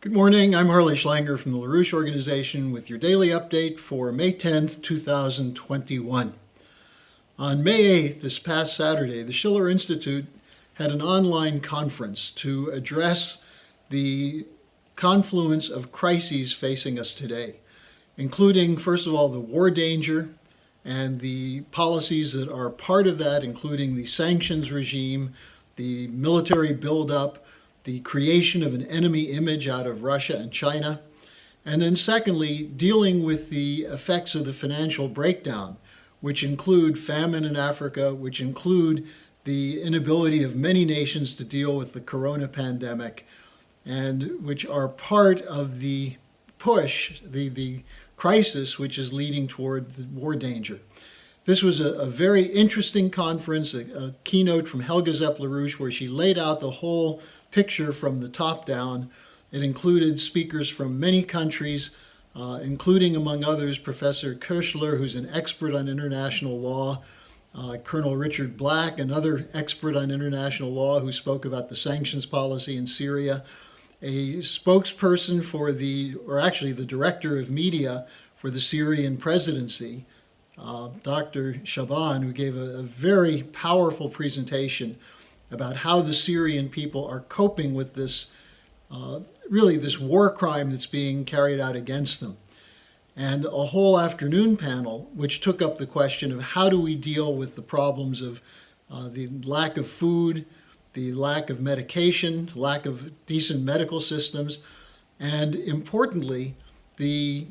Good morning, I'm Harley Schlanger from the LaRouche Organization with your daily update for May 10th, 2021. On May 8th, this past Saturday, the Schiller Institute had an online conference to address the confluence of crises facing us today, including, first of all, the war danger and the policies that are part of that, including the sanctions regime, the military buildup, the creation of an enemy image out of Russia and China, and then secondly, dealing with the effects of the financial breakdown, which include famine in Africa, which include the inability of many nations to deal with the corona pandemic, and which are part of the push, the crisis which is leading toward the war danger. This was a very interesting conference, a keynote from Helga Zepp-LaRouche, where she laid out the whole picture from the top down. It included speakers from many countries, including, among others, Professor Schiller, who's an expert on international law, Colonel Richard Black, another expert on international law who spoke about the sanctions policy in Syria, a spokesperson for the director of media for the Syrian presidency, Dr. Shaban, who gave a very powerful presentation about how the Syrian people are coping with this, this war crime that's being carried out against them. And a whole afternoon panel, which took up the question of how do we deal with the problems of the lack of food, the lack of medication, lack of decent medical systems, and importantly, the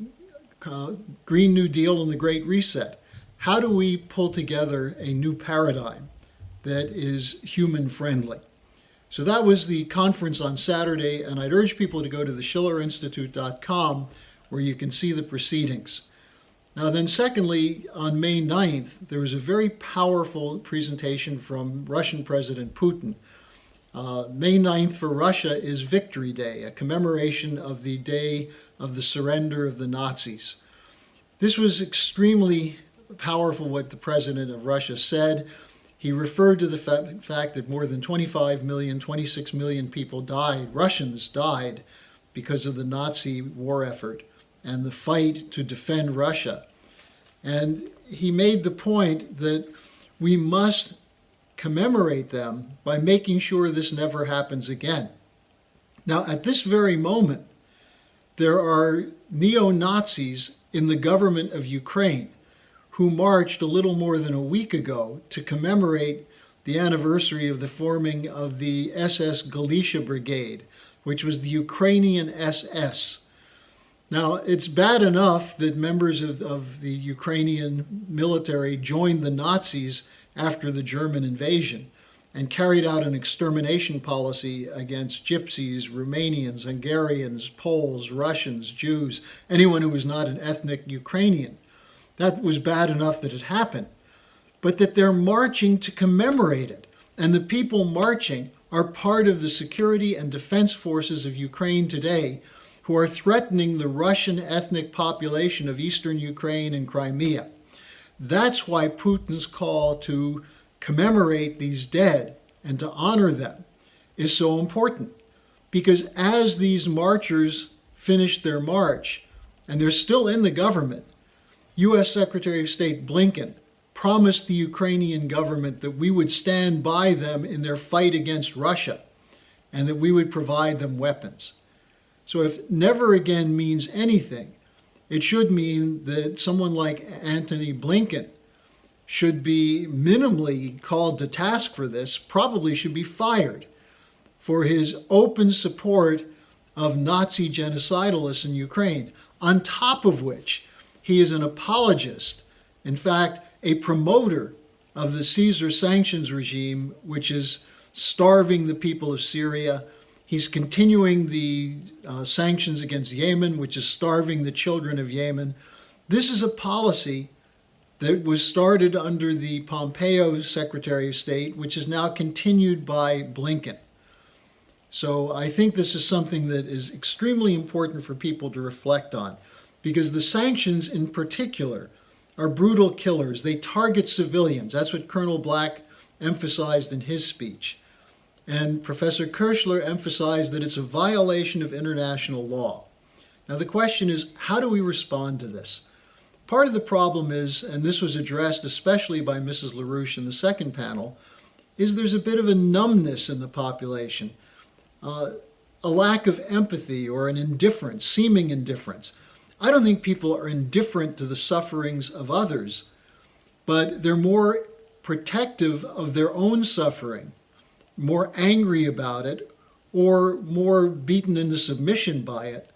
Green New Deal and the Great Reset. How do we pull together a new paradigm that is human-friendly? So that was the conference on Saturday, and I'd urge people to go to the schillerinstitute.com where you can see the proceedings. Now then, secondly, on May 9th, there was a very powerful presentation from Russian President Putin. May 9th for Russia is Victory Day, a commemoration of the day of the surrender of the Nazis. This was extremely powerful what the president of Russia said. He referred to the fact that more than 25 million, 26 million people died, Russians died, because of the Nazi war effort and the fight to defend Russia. And he made the point that we must commemorate them by making sure this never happens again. Now, at this very moment, there are neo-Nazis in the government of Ukraine who marched a little more than a week ago to commemorate the anniversary of the forming of the SS Galicia Brigade, which was the Ukrainian SS. Now, it's bad enough that members of the Ukrainian military joined the Nazis after the German invasion and carried out an extermination policy against Gypsies, Romanians, Hungarians, Poles, Russians, Jews, anyone who was not an ethnic Ukrainian. That was bad enough that it happened, but that they're marching to commemorate it. And the people marching are part of the security and defense forces of Ukraine today, who are threatening the Russian ethnic population of eastern Ukraine and Crimea. That's why Putin's call to commemorate these dead and to honor them is so important. Because as these marchers finish their march, and they're still in the government, U.S. Secretary of State Blinken promised the Ukrainian government that we would stand by them in their fight against Russia and that we would provide them weapons. So if never again means anything, it should mean that someone like Antony Blinken should be minimally called to task for this, probably should be fired for his open support of Nazi genocidalists in Ukraine, on top of which he is an apologist, in fact, a promoter of the Caesar sanctions regime, which is starving the people of Syria. He's continuing the sanctions against Yemen, which is starving the children of Yemen. This is a policy that was started under the Pompeo Secretary of State, which is now continued by Blinken. So I think this is something that is extremely important for people to reflect on, because the sanctions in particular are brutal killers. They target civilians. That's what Colonel Black emphasized in his speech. And Professor Kirschler emphasized that it's a violation of international law. Now the question is, how do we respond to this? Part of the problem is, and this was addressed especially by Mrs. LaRouche in the second panel, is there's a bit of a numbness in the population, a lack of empathy or an indifference, seeming indifference. I don't think people are indifferent to the sufferings of others, but they're more protective of their own suffering, more angry about it, or more beaten into submission by it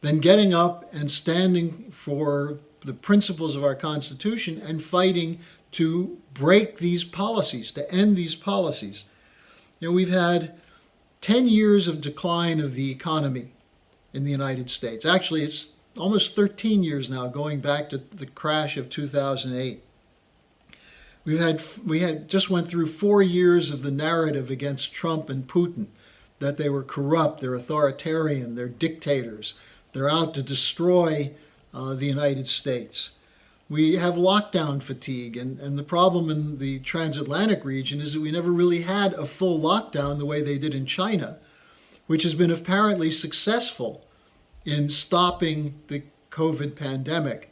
than getting up and standing for the principles of our Constitution and fighting to break these policies, to end these policies. You know, we've had 10 years of decline of the economy in the United States. Actually, it's almost 13 years now, going back to the crash of 2008. We had just went through 4 years of the narrative against Trump and Putin, that they were corrupt, they're authoritarian, they're dictators, they're out to destroy the United States. We have lockdown fatigue, and the problem in the transatlantic region is that we never really had a full lockdown the way they did in China, which has been apparently successful in stopping the COVID pandemic,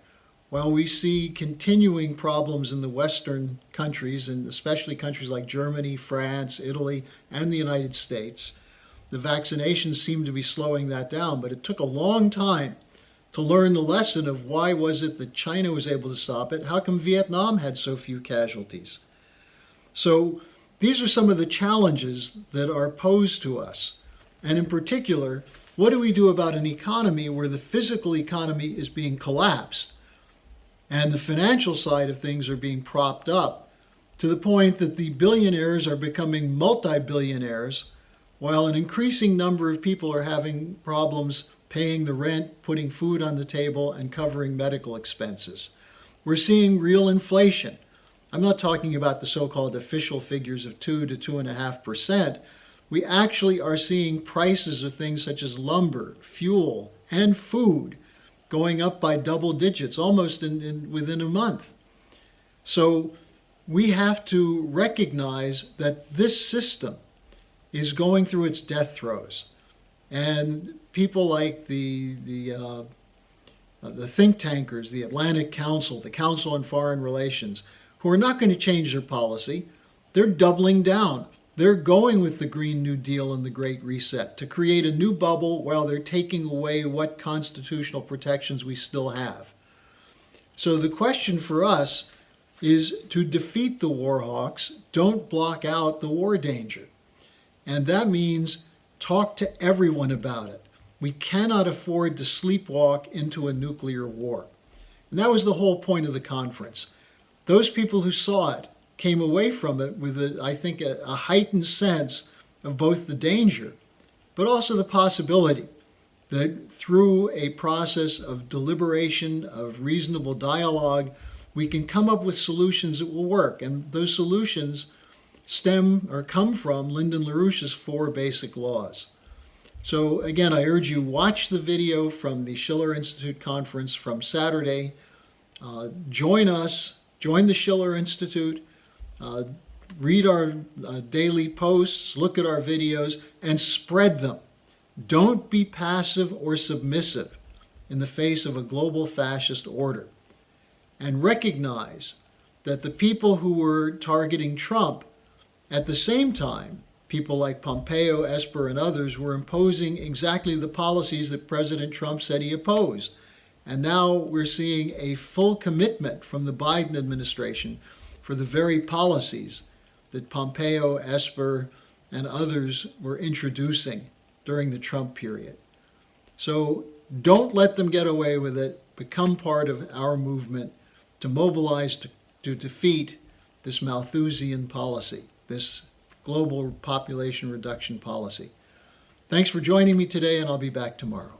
while we see continuing problems in the Western countries, and especially countries like Germany, France, Italy, and the United States. The vaccinations seem to be slowing that down, but it took a long time to learn the lesson of why was it that China was able to stop it? How come Vietnam had so few casualties? So these are some of the challenges that are posed to us. And in particular, what do we do about an economy where the physical economy is being collapsed and the financial side of things are being propped up to the point that the billionaires are becoming multi-billionaires, while an increasing number of people are having problems paying the rent, putting food on the table, and covering medical expenses. We're seeing real inflation. I'm not talking about the so-called official figures of 2 to 2.5%. We actually are seeing prices of things such as lumber, fuel, and food going up by double digits, almost within a month. So we have to recognize that this system is going through its death throes. And people like the think tankers, the Atlantic Council, the Council on Foreign Relations, who are not going to change their policy, they're doubling down. They're going with the Green New Deal and the Great Reset to create a new bubble while they're taking away what constitutional protections we still have. So the question for us is to defeat the war hawks, don't block out the war danger. And that means talk to everyone about it. We cannot afford to sleepwalk into a nuclear war. And that was the whole point of the conference. Those people who saw it came away from it with, I think, a heightened sense of both the danger, but also the possibility that through a process of deliberation, of reasonable dialogue, we can come up with solutions that will work. And those solutions stem or come from Lyndon LaRouche's 4 basic laws. So again, I urge you, watch the video from the Schiller Institute conference from Saturday. Join us, join the Schiller Institute, read our daily posts, look at our videos, and spread them. Don't be passive or submissive in the face of a global fascist order. And recognize that the people who were targeting Trump, at the same time, people like Pompeo, Esper, and others were imposing exactly the policies that President Trump said he opposed. And now we're seeing a full commitment from the Biden administration for the very policies that Pompeo, Esper, and others were introducing during the Trump period. So don't let them get away with it. Become part of our movement to mobilize to defeat this Malthusian policy, this global population reduction policy. Thanks for joining me today, and I'll be back tomorrow.